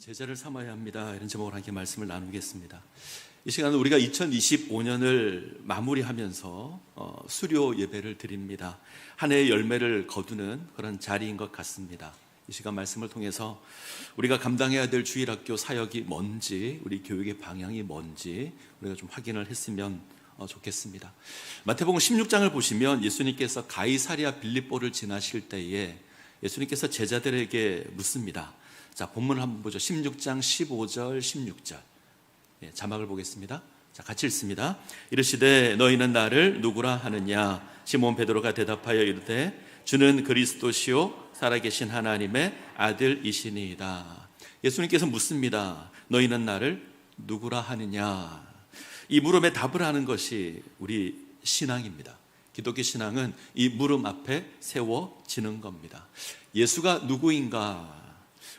제자를 삼아야 합니다. 이런 제목으로 함께 말씀을 나누겠습니다. 이 시간은 우리가 2025년을 마무리하면서 수료 예배를 드립니다. 한 해의 열매를 거두는 그런 자리인 것 같습니다. 이 시간 말씀을 통해서 우리가 감당해야 될 주일학교 사역이 뭔지, 우리 교육의 방향이 뭔지 우리가 좀 확인을 했으면 좋겠습니다. 마태복음 16장을 보시면 예수님께서 가이사랴 빌립보를 지나실 때에 예수님께서 제자들에게 묻습니다. 자, 본문을 한번 보죠. 16장 15절 16절. 자막을 보겠습니다. 자, 같이 읽습니다. 이르시되 너희는 나를 누구라 하느냐? 시몬 베드로가 대답하여 이르되 주는 그리스도시요 살아계신 하나님의 아들이시니이다. 예수님께서 묻습니다. 너희는 나를 누구라 하느냐? 이 물음에 답을 하는 것이 우리 신앙입니다. 기독교 신앙은 이 물음 앞에 세워지는 겁니다. 예수가 누구인가?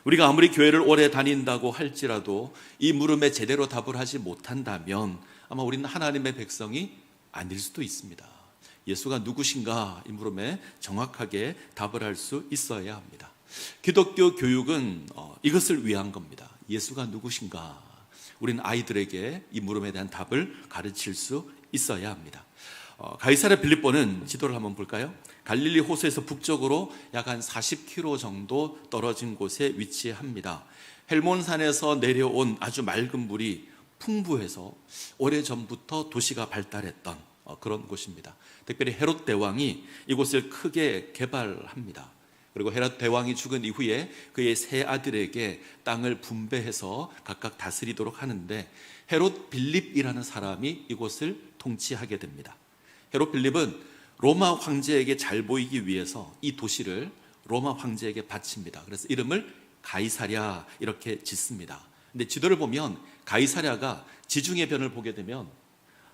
우리가 아무리 교회를 오래 다닌다고 할지라도 이 물음에 제대로 답을 하지 못한다면 아마 우리는 하나님의 백성이 아닐 수도 있습니다. 예수가 누구신가? 이 물음에 정확하게 답을 할 수 있어야 합니다. 기독교 교육은 이것을 위한 겁니다. 예수가 누구신가? 우리는 아이들에게 이 물음에 대한 답을 가르칠 수 있어야 합니다. 가이사랴 빌립보는 지도를 한번 볼까요? 갈릴리 호수에서 북쪽으로 약 한 40km 정도 떨어진 곳에 위치합니다. 헬몬산에서 내려온 아주 맑은 물이 풍부해서 오래전부터 도시가 발달했던 그런 곳입니다. 특별히 헤롯 대왕이 이곳을 크게 개발합니다. 그리고 헤롯 대왕이 죽은 이후에 그의 세 아들에게 땅을 분배해서 각각 다스리도록 하는데 헤롯 빌립이라는 사람이 이곳을 통치하게 됩니다. 헤롯 빌립은 로마 황제에게 잘 보이기 위해서 이 도시를 로마 황제에게 바칩니다. 그래서 이름을 가이사랴 이렇게 짓습니다. 근데 지도를 보면 가이사랴가 지중해 변을 보게 되면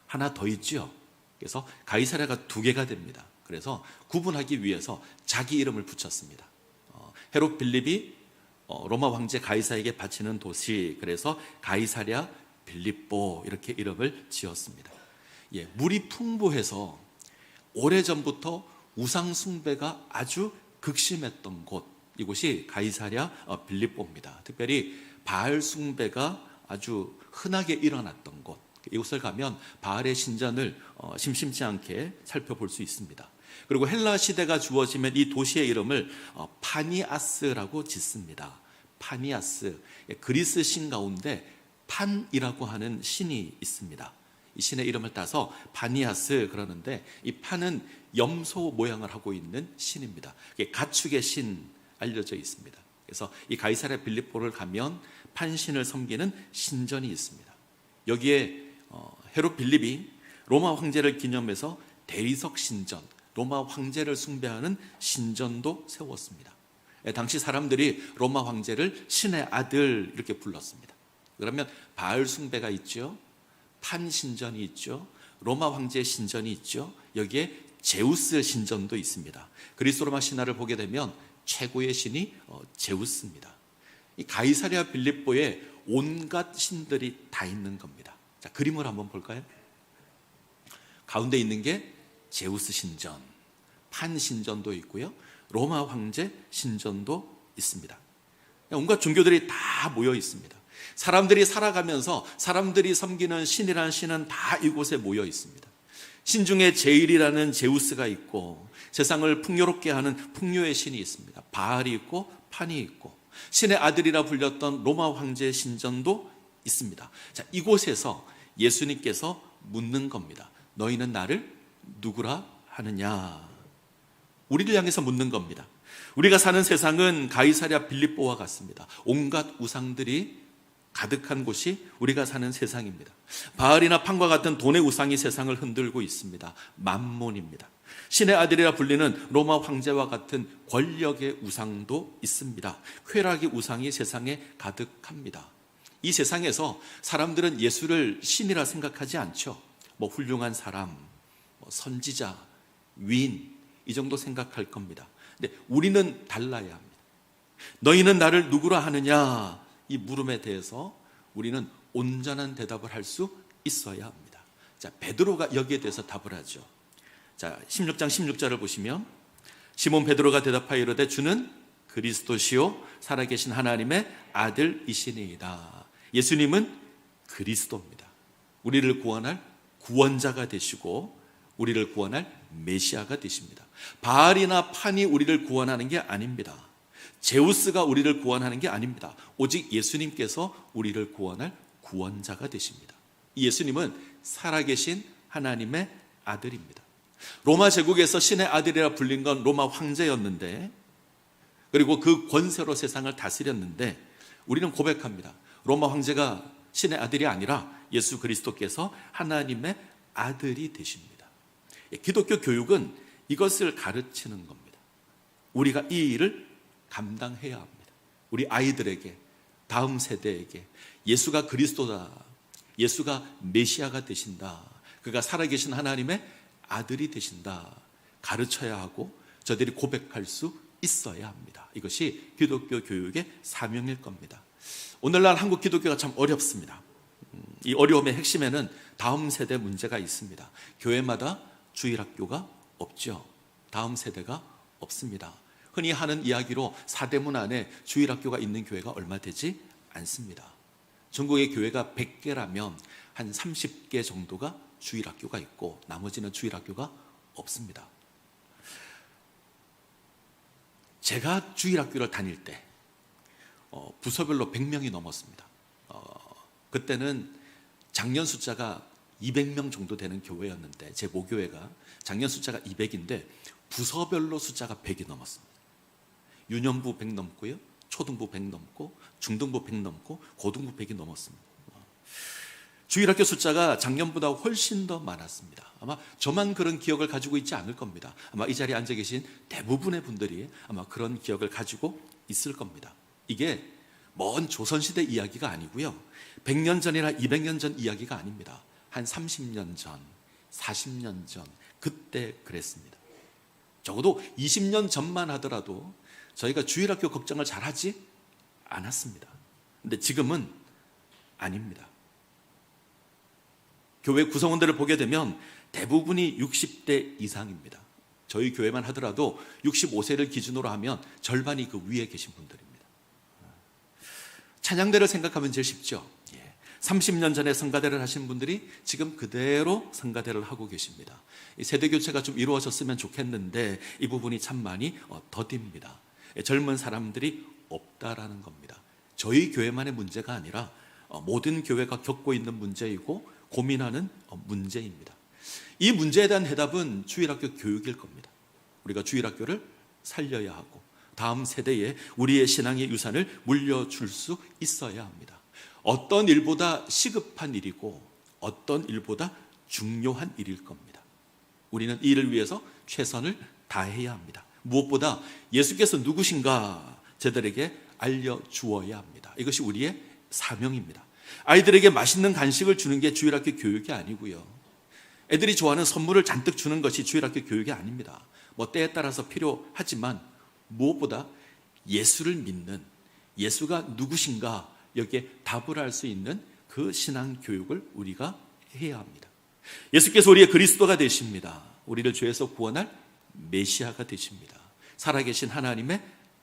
하나 더 있죠. 그래서 가이사랴가 두 개가 됩니다. 그래서 구분하기 위해서 자기 이름을 붙였습니다. 헤롯 빌립이 로마 황제 가이사에게 바치는 도시, 그래서 가이사랴 빌립보 이렇게 이름을 지었습니다. 물이 풍부해서 오래전부터 우상 숭배가 아주 극심했던 곳, 이곳이 가이사랴 빌립보입니다. 특별히 바알 숭배가 아주 흔하게 일어났던 곳, 이곳을 가면 바알의 신전을 심심치 않게 살펴볼 수 있습니다. 그리고 헬라 시대가 주어지면 이 도시의 이름을 파니아스라고 짓습니다. 파니아스, 그리스 신 가운데 판이라고 하는 신이 있습니다. 이 신의 이름을 따서 파니아스 그러는데, 이 판은 염소 모양을 하고 있는 신입니다. 가축의 신 알려져 있습니다. 그래서 이 가이사랴 빌립보를 가면 판신을 섬기는 신전이 있습니다. 여기에 헤롯 빌립이 로마 황제를 기념해서 대리석 신전, 로마 황제를 숭배하는 신전도 세웠습니다. 당시 사람들이 로마 황제를 신의 아들 이렇게 불렀습니다. 그러면 바알 숭배가 있죠, 판 신전이 있죠, 로마 황제의 신전이 있죠, 여기에 제우스 신전도 있습니다. 그리스 로마 신화를 보게 되면 최고의 신이 제우스입니다. 이 가이사랴 빌립보에 온갖 신들이 다 있는 겁니다. 자, 그림을 한번 볼까요? 가운데 있는 게 제우스 신전, 판 신전도 있고요, 로마 황제 신전도 있습니다. 온갖 종교들이 다 모여 있습니다. 사람들이 살아가면서 사람들이 섬기는 신이라는 신은 다 이곳에 모여 있습니다. 신 중에 제일이라는 제우스가 있고, 세상을 풍요롭게 하는 풍요의 신이 있습니다. 바알이 있고 판이 있고, 신의 아들이라 불렸던 로마 황제의 신전도 있습니다. 자, 이곳에서 예수님께서 묻는 겁니다. 너희는 나를 누구라 하느냐? 우리를 향해서 묻는 겁니다. 우리가 사는 세상은 가이사랴 빌립보와 같습니다. 온갖 우상들이 가득한 곳이 우리가 사는 세상입니다. 바알이나 판과 같은 돈의 우상이 세상을 흔들고 있습니다. 맘몬입니다. 신의 아들이라 불리는 로마 황제와 같은 권력의 우상도 있습니다. 쾌락의 우상이 세상에 가득합니다. 이 세상에서 사람들은 예수를 신이라 생각하지 않죠. 훌륭한 사람, 선지자, 위인, 이 정도 생각할 겁니다. 근데 우리는 달라야 합니다. 너희는 나를 누구라 하느냐? 이 물음에 대해서 우리는 온전한 대답을 할 수 있어야 합니다. 자, 베드로가 여기에 대해서 답을 하죠. 자, 16장 16절을 보시면 시몬 베드로가 대답하여 이르되 주는 그리스도시요 살아계신 하나님의 아들이시니이다. 예수님은 그리스도입니다. 우리를 구원할 구원자가 되시고 우리를 구원할 메시아가 되십니다. 바알이나 판이 우리를 구원하는 게 아닙니다. 제우스가 우리를 구원하는 게 아닙니다. 오직 예수님께서 우리를 구원할 구원자가 되십니다. 이 예수님은 살아계신 하나님의 아들입니다. 로마 제국에서 신의 아들이라 불린 건 로마 황제였는데, 그리고 그 권세로 세상을 다스렸는데, 우리는 고백합니다. 로마 황제가 신의 아들이 아니라 예수 그리스도께서 하나님의 아들이 되십니다. 기독교 교육은 이것을 가르치는 겁니다. 우리가 이 일을 감당해야 합니다. 우리 아이들에게, 다음 세대에게 예수가 그리스도다, 예수가 메시아가 되신다, 그가 살아계신 하나님의 아들이 되신다 가르쳐야 하고 저들이 고백할 수 있어야 합니다. 이것이 기독교 교육의 사명일 겁니다. 오늘날 한국 기독교가 참 어렵습니다. 이 어려움의 핵심에는 다음 세대 문제가 있습니다. 교회마다 주일학교가 없죠. 다음 세대가 없습니다. 흔히 하는 이야기로 사대문 안에 주일학교가 있는 교회가 얼마 되지 않습니다. 전국의 교회가 100개라면 한 30개 정도가 주일학교가 있고 나머지는 주일학교가 없습니다. 제가 주일학교를 다닐 때 부서별로 100명이 넘었습니다. 그때는 작년 숫자가 200명 정도 되는 교회였는데, 제 모교회가 작년 숫자가 200인데 부서별로 숫자가 100이 넘었습니다. 유년부 100 넘고요, 초등부 100 넘고, 중등부 100 넘고, 고등부 100이 넘었습니다. 주일학교 숫자가 작년보다 훨씬 더 많았습니다. 아마 저만 그런 기억을 가지고 있지 않을 겁니다. 아마 이 자리에 앉아 계신 대부분의 분들이 아마 그런 기억을 가지고 있을 겁니다. 이게 먼 조선시대 이야기가 아니고요, 100년 전이나 200년 전 이야기가 아닙니다. 한 30년 전, 40년 전, 그때 그랬습니다. 적어도 20년 전만 하더라도 저희가 주일학교 걱정을 잘 하지 않았습니다. 근데 지금은 아닙니다. 교회 구성원들을 보게 되면 대부분이 60대 이상입니다. 저희 교회만 하더라도 65세를 기준으로 하면 절반이 그 위에 계신 분들입니다. 찬양대를 생각하면 제일 쉽죠. 30년 전에 성가대를 하신 분들이 지금 그대로 성가대를 하고 계십니다. 세대 교체가 좀 이루어졌으면 좋겠는데 이 부분이 참 많이 더딥니다. 젊은 사람들이 없다라는 겁니다. 저희 교회만의 문제가 아니라 모든 교회가 겪고 있는 문제이고 고민하는 문제입니다. 이 문제에 대한 해답은 주일학교 교육일 겁니다. 우리가 주일학교를 살려야 하고 다음 세대에 우리의 신앙의 유산을 물려줄 수 있어야 합니다. 어떤 일보다 시급한 일이고 어떤 일보다 중요한 일일 겁니다. 우리는 이 일을 위해서 최선을 다해야 합니다. 무엇보다 예수께서 누구신가 저들에게 알려주어야 합니다. 이것이 우리의 사명입니다. 아이들에게 맛있는 간식을 주는 게 주일학교 교육이 아니고요, 애들이 좋아하는 선물을 잔뜩 주는 것이 주일학교 교육이 아닙니다. 뭐 때에 따라서 필요하지만 무엇보다 예수를 믿는, 예수가 누구신가 여기에 답을 할 수 있는 그 신앙 교육을 우리가 해야 합니다. 예수께서 우리의 그리스도가 되십니다. 우리를 죄에서 구원할 메시아가 되십니다. 살아계신 하나님의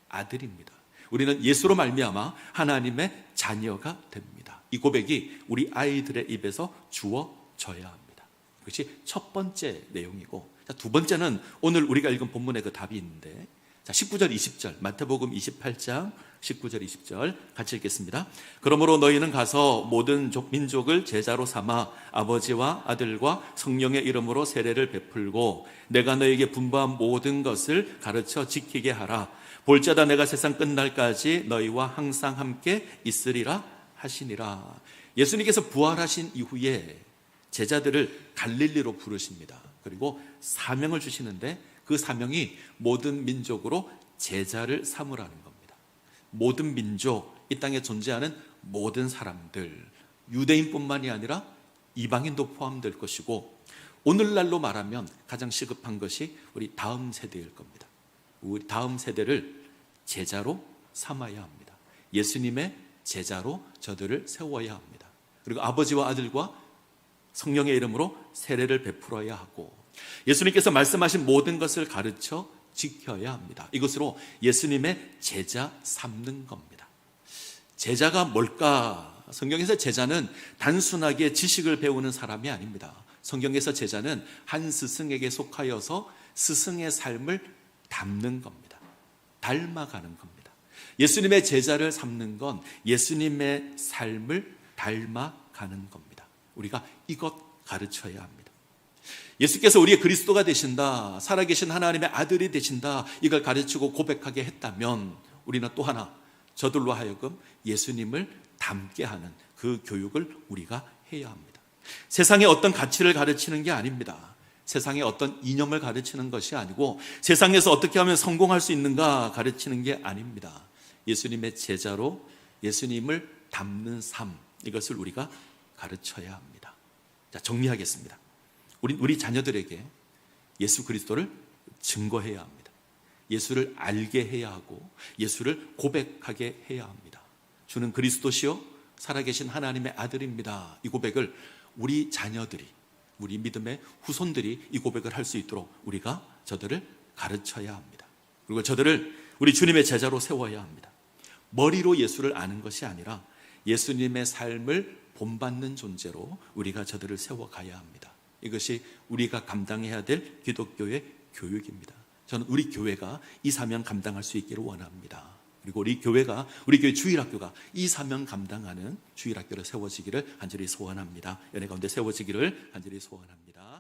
아들입니다. 우리는 예수로 말미암아 하나님의 자녀가 됩니다. 이 고백이 우리 아이들의 입에서 주어져야 합니다. 그것이 첫 번째 내용이고, 두 번째는 오늘 우리가 읽은 본문에 그 답이 있는데, 19절 20절 마태복음 28장 19절 20절 같이 읽겠습니다. 그러므로 너희는 가서 모든 민족을 제자로 삼아 아버지와 아들과 성령의 이름으로 세례를 베풀고 내가 너희에게 분부한 모든 것을 가르쳐 지키게 하라. 볼자다 내가 세상 끝날까지 너희와 항상 함께 있으리라 하시니라. 예수님께서 부활하신 이후에 제자들을 갈릴리로 부르십니다. 그리고 사명을 주시는데 그 사명이 모든 민족으로 제자를 삼으라는 겁니다. 모든 민족, 이 땅에 존재하는 모든 사람들, 유대인뿐만이 아니라 이방인도 포함될 것이고, 오늘날로 말하면 가장 시급한 것이 우리 다음 세대일 겁니다. 우리 다음 세대를 제자로 삼아야 합니다. 예수님의 제자로 저들을 세워야 합니다. 그리고 아버지와 아들과 성령의 이름으로 세례를 베풀어야 하고, 예수님께서 말씀하신 모든 것을 가르쳐 지켜야 합니다. 이것으로 예수님의 제자 삼는 겁니다. 제자가 뭘까? 성경에서 제자는 단순하게 지식을 배우는 사람이 아닙니다. 성경에서 제자는 한 스승에게 속하여서 스승의 삶을 담는 겁니다. 닮아가는 겁니다. 예수님의 제자를 삼는 건 예수님의 삶을 닮아가는 겁니다. 우리가 이것 가르쳐야 합니다. 예수께서 우리의 그리스도가 되신다, 살아계신 하나님의 아들이 되신다, 이걸 가르치고 고백하게 했다면 우리는 또 하나, 저들로 하여금 예수님을 닮게 하는 그 교육을 우리가 해야 합니다. 세상에 어떤 가치를 가르치는 게 아닙니다. 세상에 어떤 이념을 가르치는 것이 아니고 세상에서 어떻게 하면 성공할 수 있는가 가르치는 게 아닙니다. 예수님의 제자로 예수님을 닮는 삶, 이것을 우리가 가르쳐야 합니다. 자, 정리하겠습니다. 우리 자녀들에게 예수 그리스도를 증거해야 합니다. 예수를 알게 해야 하고 예수를 고백하게 해야 합니다. 주는 그리스도시요 살아계신 하나님의 아들입니다. 이 고백을 우리 자녀들이, 우리 믿음의 후손들이 이 고백을 할 수 있도록 우리가 저들을 가르쳐야 합니다. 그리고 저들을 우리 주님의 제자로 세워야 합니다. 머리로 예수를 아는 것이 아니라 예수님의 삶을 본받는 존재로 우리가 저들을 세워가야 합니다. 이것이 우리가 감당해야 될 기독교의 교육입니다. 저는 우리 교회가 이 사명 감당할 수 있기를 원합니다. 그리고 우리 교회가, 우리 교회 주일학교가 이 사명 감당하는 주일학교로 세워지기를 간절히 소원합니다. 연애 가운데 세워지기를 간절히 소원합니다.